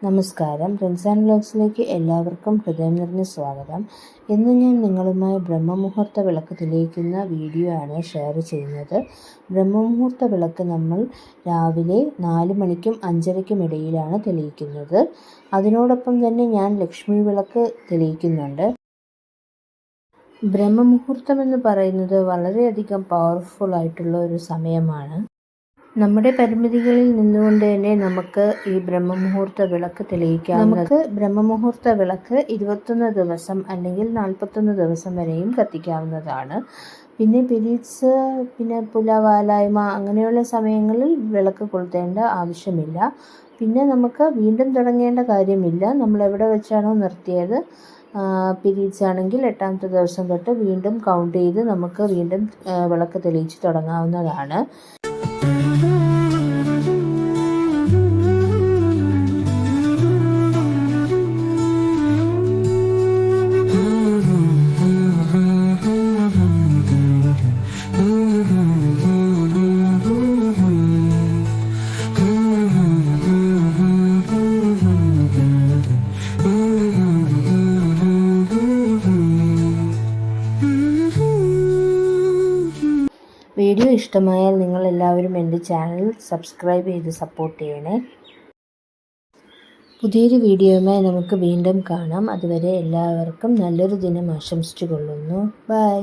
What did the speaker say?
നമസ്കാരം. റംസാൻ വ്ലോഗ്സിലേക്ക് എല്ലാവർക്കും ഹൃദയം നിറഞ്ഞ സ്വാഗതം. ഇന്ന് ഞാൻ നിങ്ങളുമായി ബ്രഹ്മമുഹൂർത്ത വിളക്ക് തെളിയിക്കുന്ന വീഡിയോ ആണ് ഷെയർ ചെയ്യുന്നത്. ബ്രഹ്മമുഹൂർത്ത വിളക്ക് നമ്മൾ രാവിലെ 4 മണിക്കും 5:30ക്കും ഇടയിലാണ് തെളിയിക്കുന്നത്. അതിനോടൊപ്പം തന്നെ ഞാൻ ലക്ഷ്മി വിളക്ക് തെളിയിക്കുന്നുണ്ട്. ബ്രഹ്മമുഹൂർത്തം എന്ന് പറയുന്നത് വളരെയധികം പവർഫുൾ ആയിട്ടുള്ള ഒരു സമയമാണ്. നമ്മുടെ പരിമിതികളിൽ നിന്നുകൊണ്ട് തന്നെ നമുക്ക് ഈ ബ്രഹ്മമുഹൂർത്ത വിളക്ക് തെളിയിക്കാം. നമുക്ക് ബ്രഹ്മമുഹൂർത്ത വിളക്ക് 21 ദിവസം അല്ലെങ്കിൽ 41 ദിവസം വരെയും കത്തിക്കാവുന്നതാണ്. പിന്നെ പീരീഡ്സ്, പിന്നെ പുലവാലായ്മ അങ്ങനെയുള്ള സമയങ്ങളിൽ വിളക്ക് കൊളുത്തേണ്ട ആവശ്യമില്ല. പിന്നെ നമുക്ക് വീണ്ടും തുടങ്ങേണ്ട കാര്യമില്ല. നമ്മൾ എവിടെ വെച്ചാണോ നിർത്തിയത്, പീരീഡ്സ് ആണെങ്കിൽ 8ാമത്തെ ദിവസം തൊട്ട് വീണ്ടും കൗണ്ട് ചെയ്ത് നമുക്ക് വീണ്ടും വിളക്ക് തെളിയിച്ച് തുടങ്ങാവുന്നതാണ്. വീഡിയോ ഇഷ്ടമായാൽ നിങ്ങൾ എല്ലാവരും എൻ്റെ ചാനൽ സബ്സ്ക്രൈബ് ചെയ്ത് സപ്പോർട്ട് ചെയ്യണേ. പുതിയൊരു വീഡിയോയുമായി നമുക്ക് വീണ്ടും കാണാം. അതുവരെ എല്ലാവർക്കും നല്ലൊരു ദിനം ആശംസിച്ചു കൊള്ളുന്നു. ബൈ.